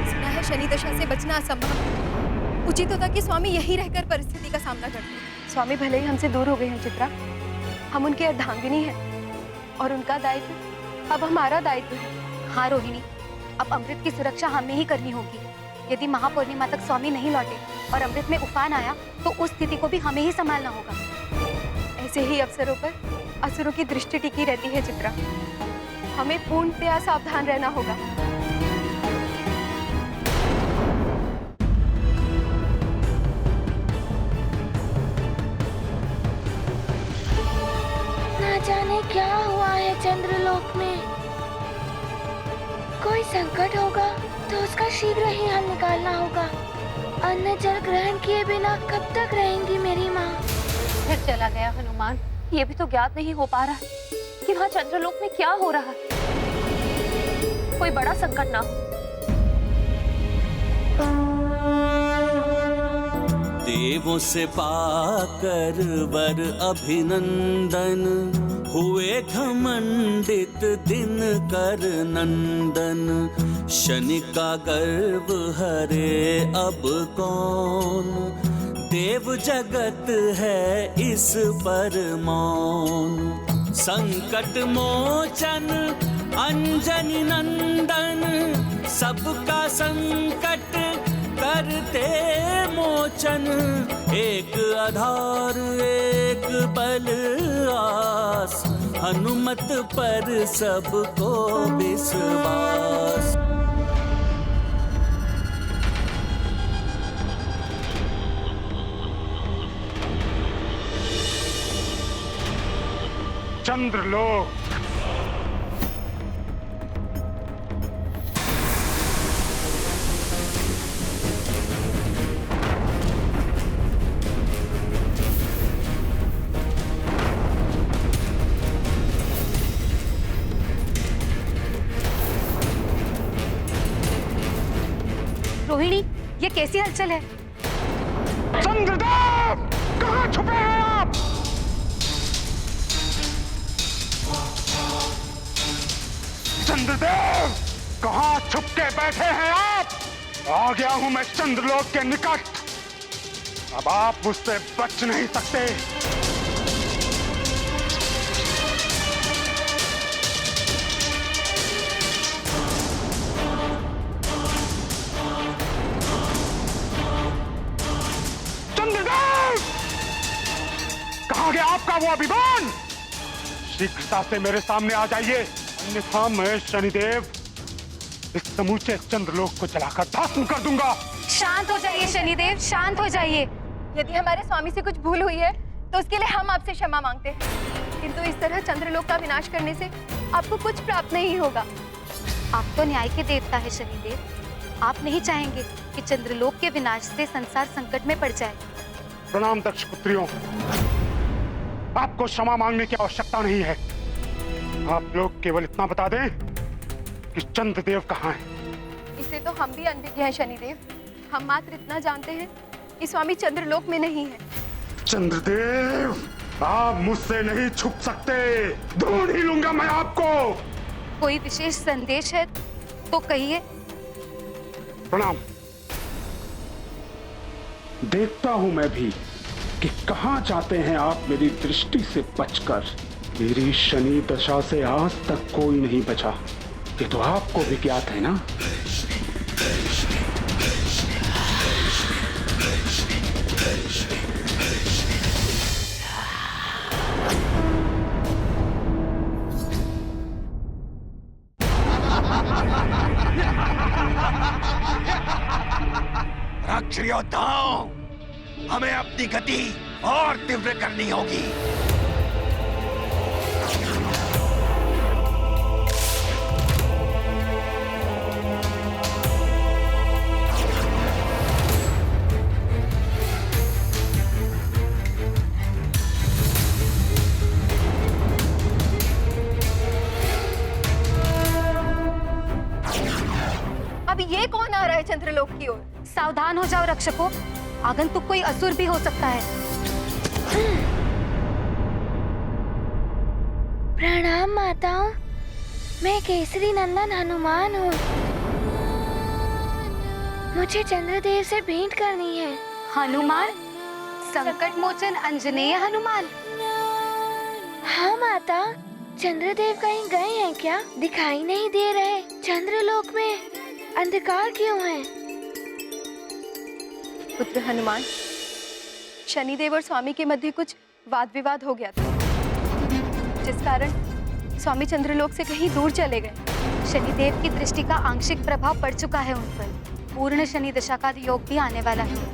सुना है शनि दशा से बचना असंभव। उचित होता कि स्वामी यहीं रहकर परिस्थिति का सामना करते। स्वामी भले ही हमसे दूर हो गए हैं चित्रा, हम उनकी अर्धांगिनी हैं और उनका दायित्व अब हमारा दायित्व है। हाँ रोहिणी, अब अमृत की सुरक्षा हमें ही करनी होगी। यदि महापूर्णिमा तक स्वामी नहीं लौटे और अमृत में उफान आया तो उस स्थिति को भी हमें ही संभालना होगा। ऐसे ही अवसरों पर असुरों की दृष्टि टिकी रहती है चित्रा। हमें पूर्णतया सावधान रहना होगा। ना जाने क्या हुआ है चंद्रलोक में। कोई संकट होगा तो उसका शीघ्र ही हल निकालना होगा। अन्न जल ग्रहण किए बिना कब तक रहेंगी मेरी माँ? फिर चला गया हनुमान। ये भी तो ज्ञात नहीं हो पा रहा कि वहाँ चंद्रलोक में क्या हो रहा है। कोई बड़ा संकट ना हो। देवों से पाकर वर अभिनंदन, हुए घमंडित दिन कर नंदन। शनि का गर्व हरे अब कौन, देव जगत है इस पर मौन। संकट मोचन अंजनी नंदन, सबका संकट करते मोचन। एक आधार एक बल आस, हनुमत पर सबको विश्वास। चंद्रलोक रोहिणी, ये कैसी हलचल है? चंद्रदेव, कहाँ छुपे हैं आप? चंद्रदेव, कहाँ छुप के बैठे हैं आप? आ गया हूं मैं चंद्रलोक के निकट। अब आप मुझसे बच नहीं सकते। चंद्रदेव, कहाँ गया आपका वो अभिमान? शीघ्रता से मेरे सामने आ जाइए, अन्यथा मैं शनिदेव इस समूचे चंद्रलोक को जलाकर भस्म कर दूंगा। शांत हो जाइए शनिदेव, शांत हो जाइए। यदि हमारे स्वामी से कुछ भूल हुई है तो उसके लिए हम आपसे क्षमा मांगते हैं, किंतु इस तरह चंद्रलोक का विनाश करने से आपको कुछ प्राप्त नहीं होगा। आप तो न्याय के देवता है शनिदेव, आप नहीं चाहेंगे कि चंद्रलोक के विनाश से संसार संकट में पड़ जाए। प्रणाम दक्ष पुत्रियों, आपको क्षमा मांगने की आवश्यकता नहीं है। आप लोग केवल इतना बता दें कि चंद्रदेव कहाँ है। इसे तो हम भी अनभिज्ञ हैं शनिदेव। हम मात्र इतना जानते हैं कि स्वामी चंद्रलोक में नहीं है। चंद्रदेव, आप मुझसे नहीं छुप सकते, ढूंढ ही लूंगा मैं आपको। कोई विशेष संदेश है तो कहिए। प्रणाम। देखता हूं मैं भी कि कहां जाते हैं आप मेरी दृष्टि से बचकर। मेरी शनि दशा से आज तक कोई नहीं बचा, ये तो आपको भी ज्ञात है ना। रक्ष योद्धाओं, हमें अपनी गति और तीव्र करनी होगी। अब ये कौन आ रहा है चंद्रलोक की ओर? सावधान हो जाओ रक्षकों, आगंतुक कोई असुर भी हो सकता है। प्रणाम माताओं, मैं केसरी नंदन हनुमान हूँ। मुझे चंद्रदेव से भेंट करनी है। हनुमान? संकट मोचन अंजनेय हनुमान? हाँ माता, चंद्रदेव कहीं गए हैं क्या? दिखाई नहीं दे रहे। चंद्रलोक में अंधकार क्यों है? पुत्र हनुमान, शनिदेव और स्वामी के मध्य कुछ वाद विवाद हो गया था, जिस कारण स्वामी चंद्रलोक से कहीं दूर चले गए। शनिदेव की दृष्टि का आंशिक प्रभाव पड़ चुका है उन पर। पूर्ण शनि दशा का योग भी आने वाला है।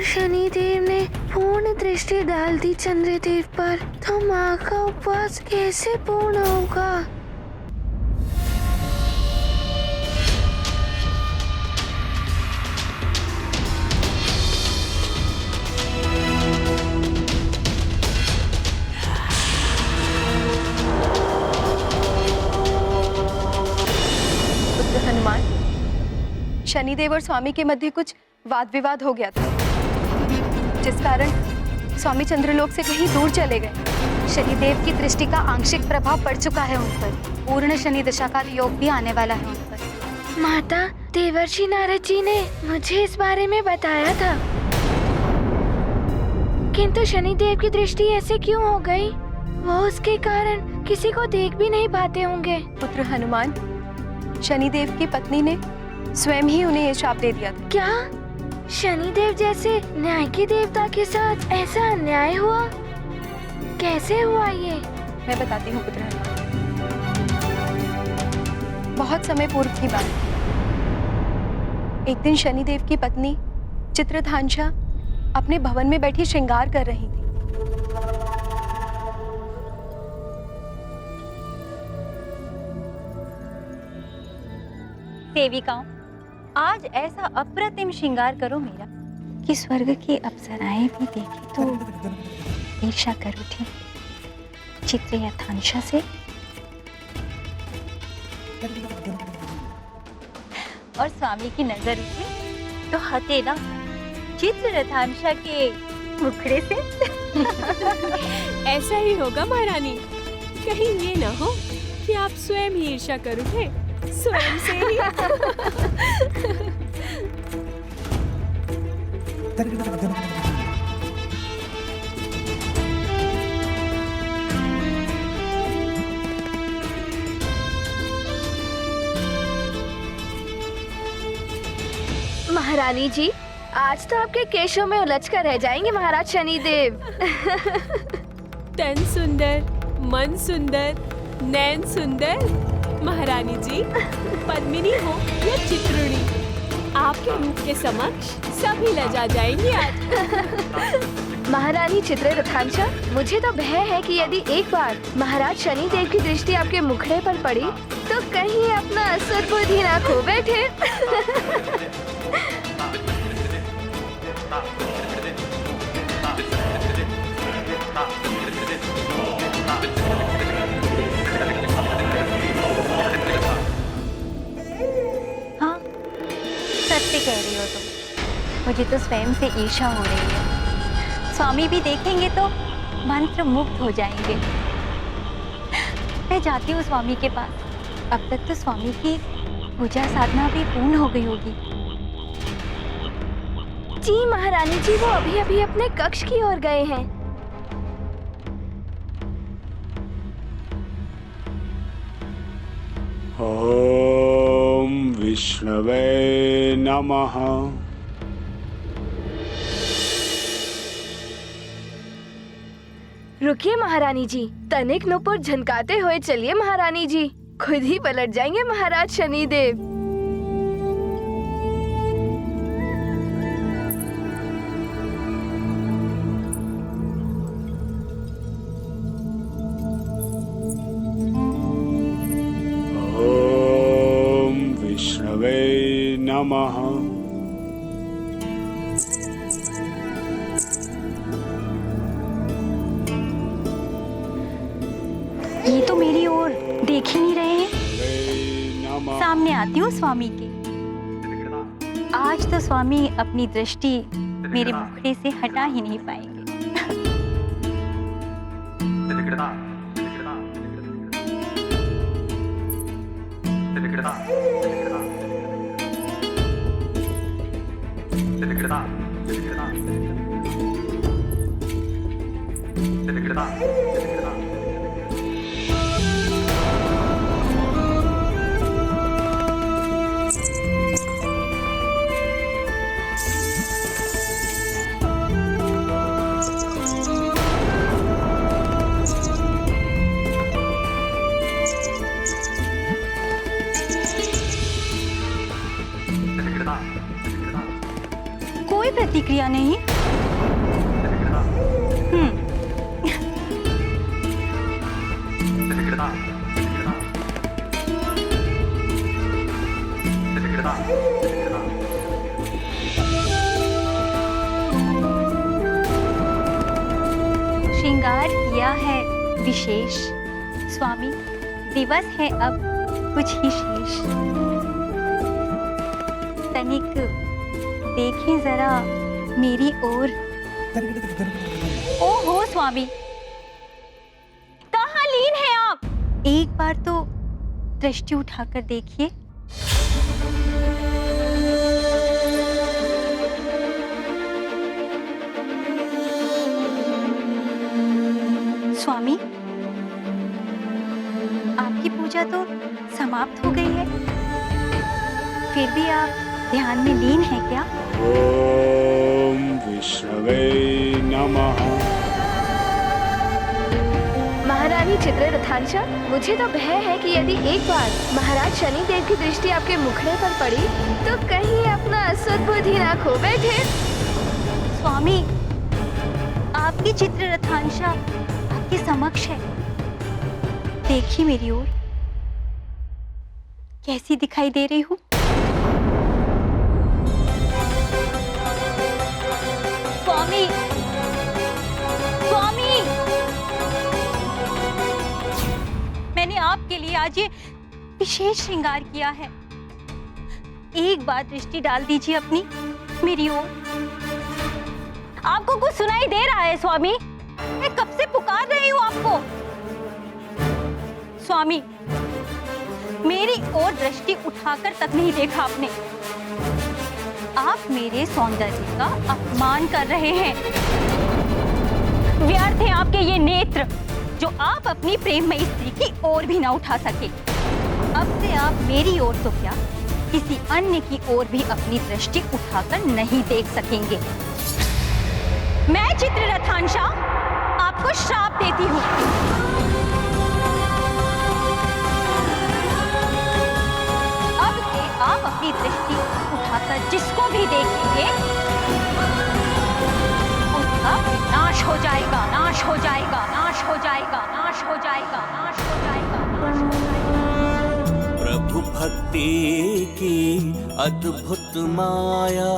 शनिदेव ने पूर्ण दृष्टि डाल दी चंद्रदेव पर, तो माँ का उपवास कैसे पूर्ण होगा? पुत्र हनुमान, शनिदेव और स्वामी के मध्य कुछ वाद विवाद हो गया था, जिस कारण स्वामी चंद्रलोक से कहीं दूर चले गए। शनिदेव की दृष्टि का आंशिक प्रभाव पड़ चुका है उन पर। पूर्ण शनि दशा का योग भी आने वाला है उन पर। माता, देवर्षि नारद जी ने मुझे इस बारे में बताया था, किंतु शनिदेव की दृष्टि ऐसे क्यों हो गई? वो उसके कारण किसी को देख भी नहीं पाते होंगे। पुत्र हनुमान, शनिदेव की पत्नी ने स्वयं ही उन्हें ये शाप दे दिया था। क्या शनिदेव जैसे न्याय के देवता के साथ ऐसा अन्याय हुआ? कैसे हुआ ये? मैं बताती हूँ पुत्र हनुमान। बहुत समय पूर्व की बात। एक दिन शनिदेव की पत्नी चित्रधांशा अपने भवन में बैठी श्रृंगार कर रही थी। सेविकाओं, आज ऐसा अप्रतिम श्रृंगार करो मेरा कि स्वर्ग की अप्सराएं भी देखी तो ईर्ष्या कर उठी चित्र यथांशा से। और स्वामी की नजर उठी तो हटे ना चित्र रथांशा के मुखड़े से। ऐसा ही होगा महारानी, कहीं ये ना हो कि आप स्वयं ही ईर्ष्या कर उठे स्वयं से ही। महारानी जी, आज तो आपके केशों में उलझ कर रह जाएंगे महाराज शनिदेव। तन सुंदर, मन सुंदर, नैन सुंदर। महारानी जी, पद्मिनी हो या चित्रुणी, आपके रूप के समक्ष सभी लजा जाएंगी आज। महारानी चित्ररथांशा, मुझे तो भय है कि यदि एक बार महाराज शनिदेव की दृष्टि आपके मुखड़े पर पड़ी तो कहीं अपना सद्बुद्धि ना खो बैठे। हाँ, सत्य कह रही हो तुम। मुझे तो स्वयं से ईर्ष्या हो रही है। स्वामी भी देखेंगे तो मंत्र मुक्त हो जाएंगे। मैं जाती हूँ स्वामी के पास। अब तक तो स्वामी की पूजा साधना भी पूर्ण हो गई होगी। जी महारानी जी, वो अभी अभी अपने कक्ष की ओर गए हैं। ओम विष्णवे नमः। रुकिए महारानी जी, तनिक नुपुर झनकाते हुए चलिए महारानी जी, खुद ही पलट जाएंगे महाराज शनिदेव। ओम विष्णवे नमः। ये तो मेरी ओर देख ही नहीं रहे हैं। सामने आती हूँ स्वामी के। आज तो स्वामी अपनी दृष्टि मेरे मुखड़े से हटा ही नहीं पाएंगे। कोई प्रतिक्रिया नहीं। श्रृंगार किया है विशेष स्वामी, दिवस है अब कुछ ही शेष। तनिक देखें जरा मेरी ओर। ओहो स्वामी, कहाँ लीन हैं आप? एक बार तो दृष्टि उठाकर देखिए। स्वामी, आपकी पूजा तो समाप्त हो गई है, फिर भी आप ध्यान में लीन हैं क्या? ओम विष्णवे नमः। महारानी चित्ररथांशा, मुझे तो भय है कि यदि एक बार महाराज शनिदेव की दृष्टि आपके मुखड़े पर पड़ी तो कहीं अपना सद्बुद्धि ना खो बैठे। स्वामी, आपकी चित्ररथांशा आपके समक्ष है। देखिए मेरी ओर, कैसी दिखाई दे रही हूँ। आज ये विशेष श्रृंगार किया है। एक बार दृष्टि डाल दीजिए अपनी मेरी ओर। आपको कुछ सुनाई दे रहा है स्वामी? मैं कब से पुकार रही हूँ आपको। स्वामी, मेरी ओर दृष्टि उठाकर तक नहीं देखा आपने। आप मेरे सौंदर्य का अपमान कर रहे हैं। व्यर्थ हैं आपके ये नेत्र जो आप अपनी प्रेममयी स्त्री की ओर भी ना उठा सके। अब से आप मेरी ओर तो क्या, किसी अन्य की ओर भी अपनी दृष्टि उठाकर नहीं देख सकेंगे। मैं चित्ररथांशा आपको श्राप देती हूँ। अब से आप अपनी दृष्टि उठाकर जिसको भी देखेंगे उसका नाश हो जाएगा, नाश हो जाएगा, नाश हो जाएगा, नाश हो जाएगा, नाश हो जाएगा, नाश हो जाएगा। प्रभु भक्ति की अद्भुत माया,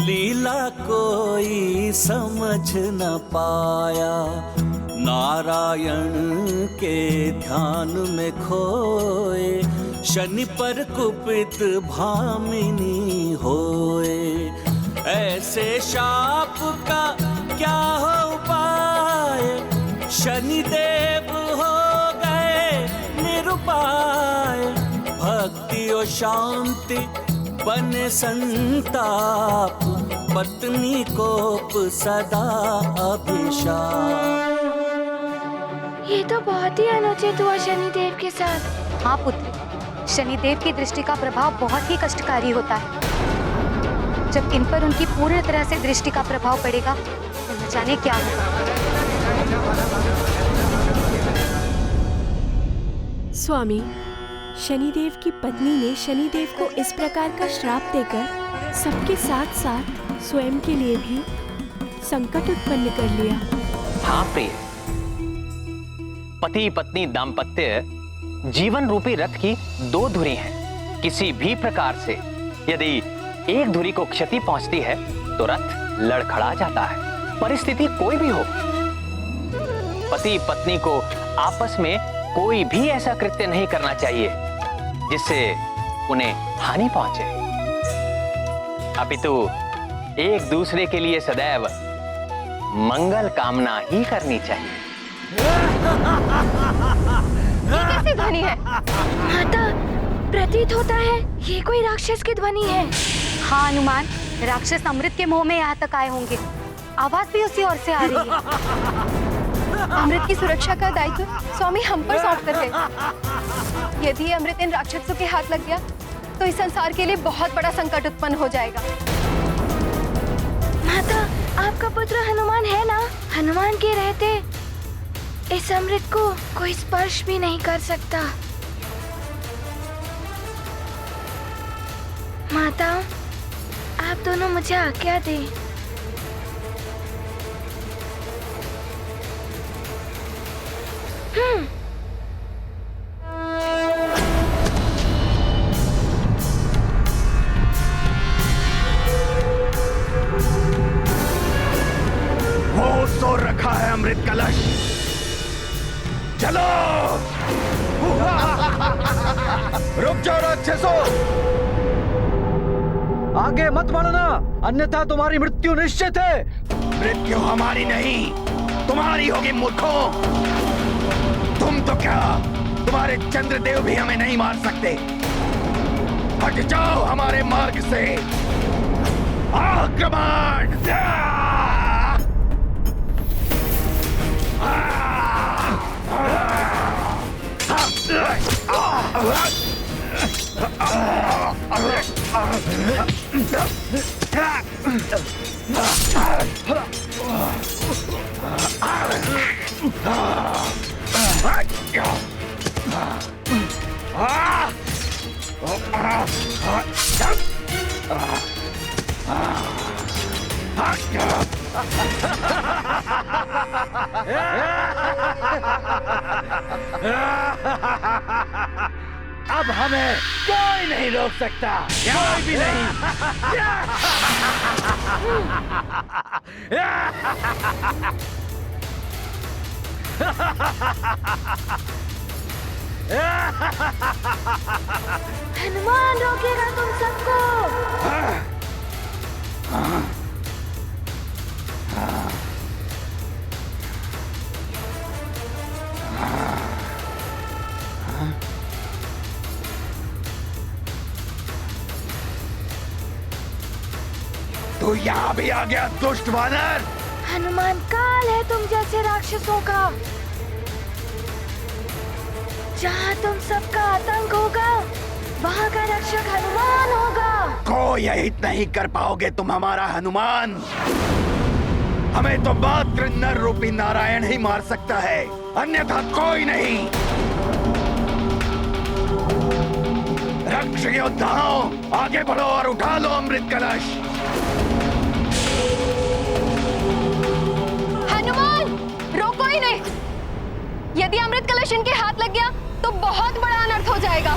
लीला कोई समझ न पाया। नारायण के ध्यान में खोए, शनि पर कुपित भामिनी होए। ऐसे शाप का क्या हो पाए, शनिदेव हो गए निरुपाय। भक्ति और शांति बने संताप, पत्नी कोप सदा अभिशाप। ये तो बहुत ही अनुचित हुआ शनिदेव के साथ। हाँ पुत्र, शनिदेव की दृष्टि का प्रभाव बहुत ही कष्टकारी होता है। जब इन पर उनकी पूर्ण तरह से दृष्टि का प्रभाव पड़ेगा तो न जाने क्या होगा। स्वामी, शनिदेव की पत्नी ने शनिदेव को इस प्रकार का श्राप देकर सबके साथ साथ स्वयं के लिए भी संकट उत्पन्न कर लिया। हाँ प्रिय, पति पत्नी दाम्पत्य जीवन रूपी रथ की दो धुरी हैं। किसी भी प्रकार से यदि एक धुरी को क्षति पहुंचती है तो रथ लड़खड़ा जाता है। परिस्थिति कोई भी हो, पति पत्नी को आपस में कोई भी ऐसा कृत्य नहीं करना चाहिए जिससे उन्हें हानि पहुंचे, अपितु एक दूसरे के लिए सदैव मंगल कामना ही करनी चाहिए। ये कैसी ध्वनि है? माता, प्रतीत होता है ये कोई राक्षस की ध्वनि है। हाँ अनुमान, राक्षस अमृत के मोह में यहाँ तक आए होंगे। आवाज भी उसी ओर से आ रही है। अमृत की सुरक्षा का दायित्व स्वामी हम पर सौंप कर गए। यदि अमृत इन राक्षसों के हाथ लग गया तो इस संसार के लिए बहुत बड़ा संकट उत्पन्न हो जाएगा। माता, आपका पुत्र हनुमान है ना? हनुमान के रहते इस अमृत को कोई स्पर्श भी नहीं कर सकता। माता, आप दोनों मुझे आज्ञा दें। वो सो रखा है अमृत कलश। चलो। रुक जाओ राक्षसों, आगे मत बढ़ना, अन्यथा तुम्हारी मृत्यु निश्चित है। मृत्यु हमारी नहीं, तुम्हारी होगी मूर्खों। तुम तो क्या, तुम्हारे चंद्रदेव भी हमें नहीं मार सकते। हट जाओ हमारे मार्ग से। आक्रमण! अब हमें कोई नहीं रोक सकता, कोई भी नहीं। हनुमान रोकेगा तुम सबको। तू यहाँ भी आ गया दुष्ट वानर। हनुमान काल है तुम जैसे राक्षसों का। जहाँ तुम सबका आतंक होगा वहाँ का रक्षक हनुमान होगा। कोई हित नहीं कर पाओगे तुम हमारा हनुमान। हमें तो मात्र नर रूपी नारायण ही मार सकता है, अन्यथा कोई नहीं। रक्ष योद्धाओं, आगे बढ़ो और उठा लो अमृत कलश। हनुमान, रोको ही नहीं। यदि अमृत कलश इनके हाथ लग गया तो बहुत बड़ा अनर्थ हो जाएगा।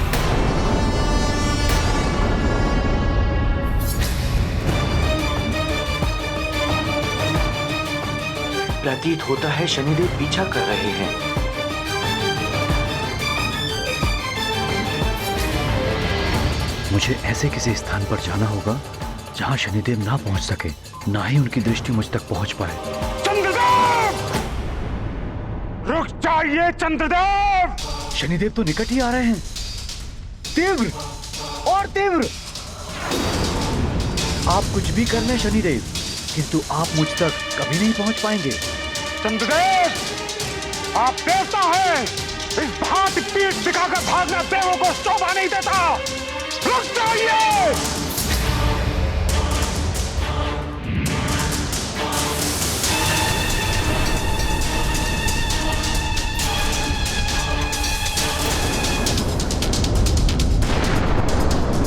प्रतीत होता है शनिदेव पीछा कर रहे हैं। मुझे ऐसे किसी स्थान पर जाना होगा जहां शनिदेव ना पहुंच सके, ना ही उनकी दृष्टि मुझ तक पहुंच पाए। चंद्रदेव! रुक जाइए चंद्रदेव! शनिदेव तो निकट ही आ रहे हैं। तीव्र और तीव्र। आप कुछ भी कर लें शनिदेव, किंतु आप मुझ तक कभी नहीं पहुंच पाएंगे। चंद्रदेव, आप देवता हैं। इस भांति पीठ दिखाकर भागना देवों को शोभा नहीं देता। रुक जाइए।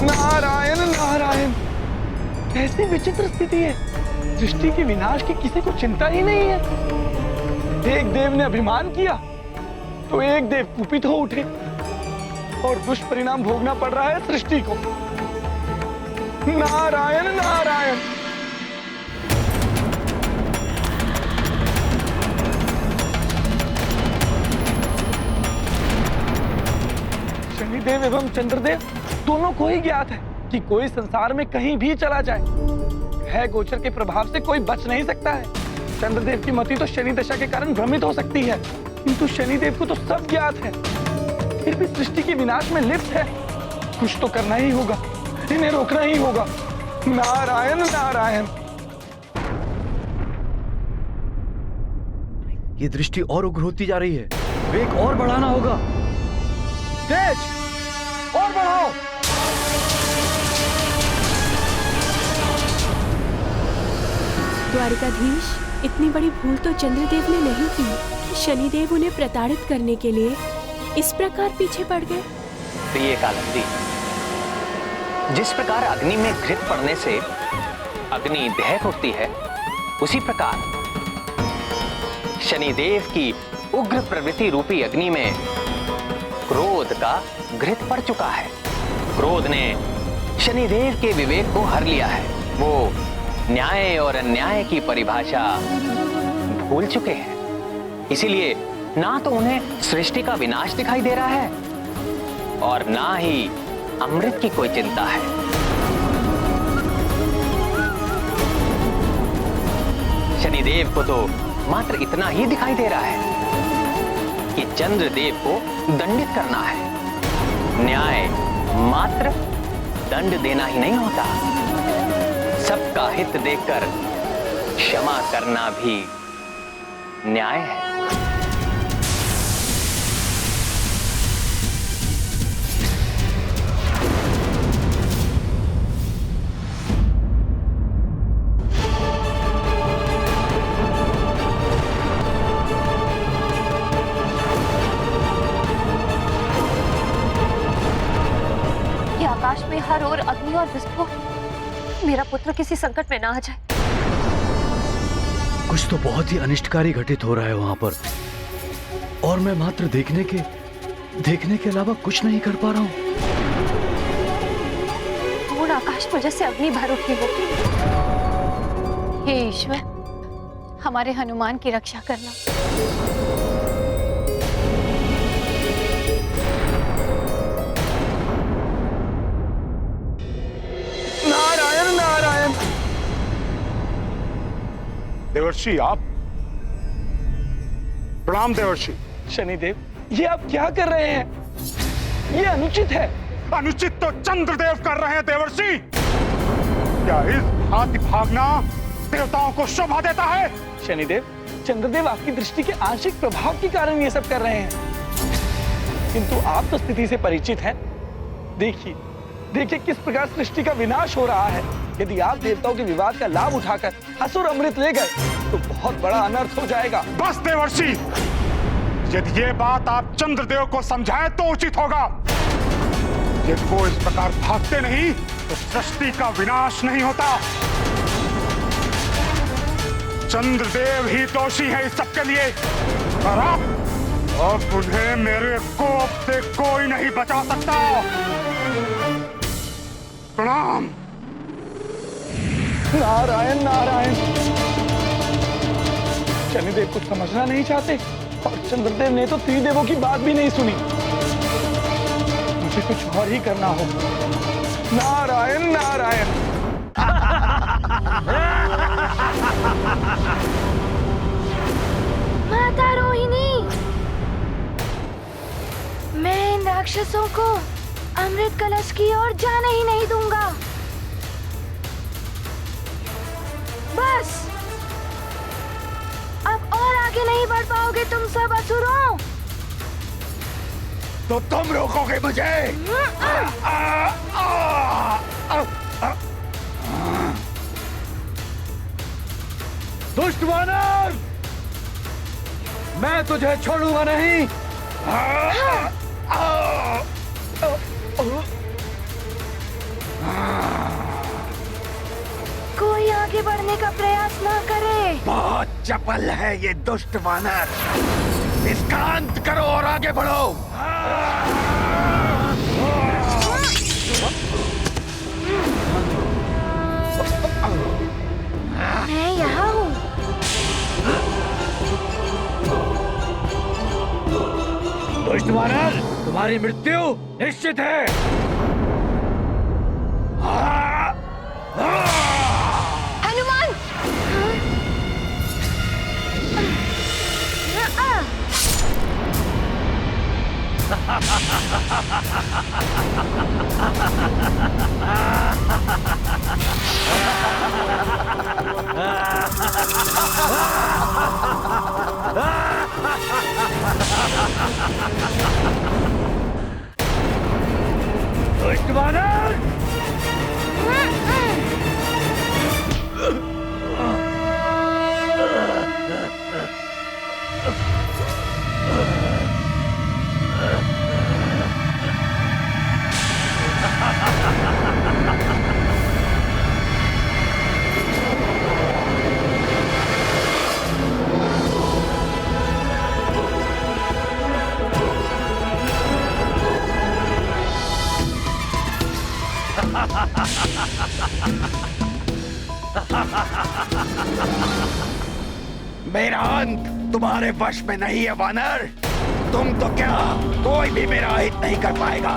नारायण नारायण, कैसी विचित्र स्थिति है। सृष्टि के विनाश की किसी को चिंता ही नहीं है। एक देव ने अभिमान किया तो एक देव कुपित हो उठे और दुष्परिणाम भोगना पड़ रहा है सृष्टि को। नारायण नारायण। शनिदेव एवं चंद्रदेव दोनों को ही ज्ञात है कि कोई संसार में कहीं भी चला जाए, ग्रह गोचर के प्रभाव से कोई बच नहीं सकता है। चंद्रदेव की मति तो शनि दशा के कारण भ्रमित हो सकती है, किंतु शनिदेव को तो सब ज्ञात है। फिर भी सृष्टि के विनाश में लिप्त है। कुछ तो करना ही होगा, इन्हें रोकना ही होगा। नारायण नारायण। ये दृष्टि और उग्र होती जा रही है, वेग और बढ़ाना होगा। तेज और बढ़ाओ। द्वारिकाधीश, इतनी बड़ी भूल तो चंद्रदेव ने नहीं की कि शनिदेव उन्हें प्रताड़ित करने के लिए इस प्रकार पीछे पड़ गए। प्रिय कालिंदी, जिस प्रकार अग्नि में घृत पड़ने से अग्नि दहक उठती है, उसी प्रकार शनिदेव की उग्र प्रवृत्ति रूपी अग्नि में क्रोध का घृत पड़ चुका है। क्रोध ने शनिदेव के विवेक को हर लिया है। वो न्याय और अन्याय की परिभाषा भूल चुके हैं। इसीलिए ना तो उन्हें सृष्टि का विनाश दिखाई दे रहा है और ना ही अमृत की कोई चिंता है। शनिदेव को तो मात्र इतना ही दिखाई दे रहा है कि चंद्रदेव को दंडित करना है। न्याय मात्र दंड देना ही नहीं होता, सबका हित देखकर क्षमा करना भी न्याय है। ये आकाश में हर ओर अग्नि और विस्फोट, मेरा पुत्र किसी संकट में ना आ जाए। कुछ तो बहुत ही अनिष्टकारी घटित हो रहा है वहां पर, और मैं मात्र देखने के अलावा कुछ नहीं कर पा रहा हूं। पूर्ण आकाश पर जैसे अग्नि भर उठी हो। हे ईश्वर, हमारे हनुमान की रक्षा करना। देवर्षि आप। प्रणाम देवर्षि। शनिदेव, ये आप क्या कर रहे हैं? ये अनुचित है। अनुचित तो चंद्रदेव कर रहे हैं देवर्षि। क्या इस भांति भागना देवताओं को शोभा देता है? शनिदेव, चंद्रदेव आपकी दृष्टि के आंशिक प्रभाव के कारण ये सब कर रहे हैं, किंतु आप तो स्थिति से परिचित हैं। देखिए देखिए किस प्रकार सृष्टि का विनाश हो रहा है। यदि आप देवताओं के विवाद का लाभ उठाकर असुर अमृत ले गए तो बहुत बड़ा अनर्थ हो जाएगा। बस देवर्षि, यदि ये बात आप चंद्रदेव को समझाएं तो उचित होगा। यदि वो इस प्रकार भागते नहीं तो सृष्टि का विनाश नहीं होता। चंद्रदेव ही दोषी है इस सब के लिए, और अब उन्हें मेरे कोप से कोई नहीं बचा सकता। प्रणाम। नारायण नारायण। शनिदेव कुछ समझना नहीं चाहते और चंद्रदेव ने तो त्रिदेवों की बात भी नहीं सुनी। मुझे कुछ और ही करना हो। नारायण नारायण। माता रोहिणी, मैं इन राक्षसों को अमृत कलश की ओर जाने ही नहीं दूंगा। बस अब और आगे नहीं बढ़ पाओगे तुम सब असुरों। तो तुम रोकोगे मुझे? दुष्ट वानर, मैं तुझे छोड़ूंगा नहीं। कोई आगे बढ़ने का प्रयास ना करे। बहुत चपल है ये दुष्ट वानर। इसका अंत करो और आगे बढ़ो। मैं यहाँ हूँ। दुष्ट वानर, तुम्हारी मृत्यु निश्चित है। हनुमान! दुष्ट वानर! मेरा अंत तुम्हारे वश में नहीं है वानर। तुम तो क्या, कोई भी मेरा हित नहीं कर पाएगा।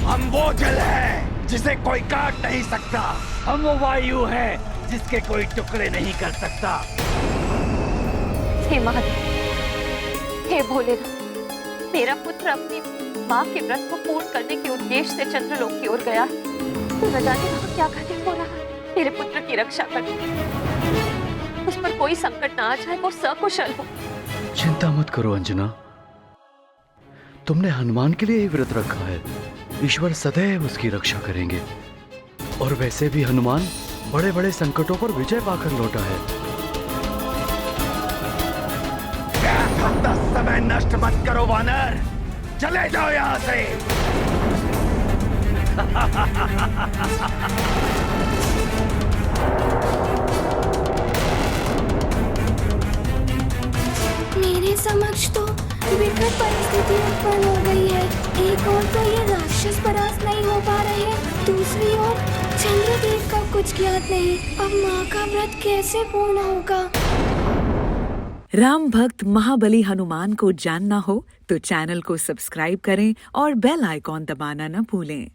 हम वो जल हैं जिसे कोई काट नहीं सकता। हम वो वायु हैं जिसके कोई टुकड़े नहीं कर सकता। हे महादेव, हे भोलेनाथ, मेरा पुत्र अपनी माँ के व्रत को पूर्ण करने के उद्देश्य से चंद्रलोक की ओर गया है। तो न जाने वहाँ क्या घटित हो रहा है। मेरे पुत्र की रक्षा कर, उस पर कोई संकट ना आ जाए, वो सकुशल हो। चिंता मत करो अंजना, तुमने हनुमान के लिए ही व्रत रखा है। ईश्वर सदैव उसकी रक्षा करेंगे। और वैसे भी हनुमान बड़े बड़े संकटों पर विजय पाकर लौटा है। अपना समय नष्ट मत करो वानर, चले जाओ यहाँ से। मेरे समक्ष तो विकट परिस्थिति उत्पन्न हो गई है। एक ओर तो ये राक्षस परास्त नहीं हो पा रहे, दूसरी ओर चंद्रदेव का कुछ ज्ञात नहीं। अब माँ का व्रत कैसे पूर्ण होगा? राम भक्त महाबली हनुमान को जानना हो तो चैनल को सब्सक्राइब करें और बेल आइकॉन दबाना न भूलें।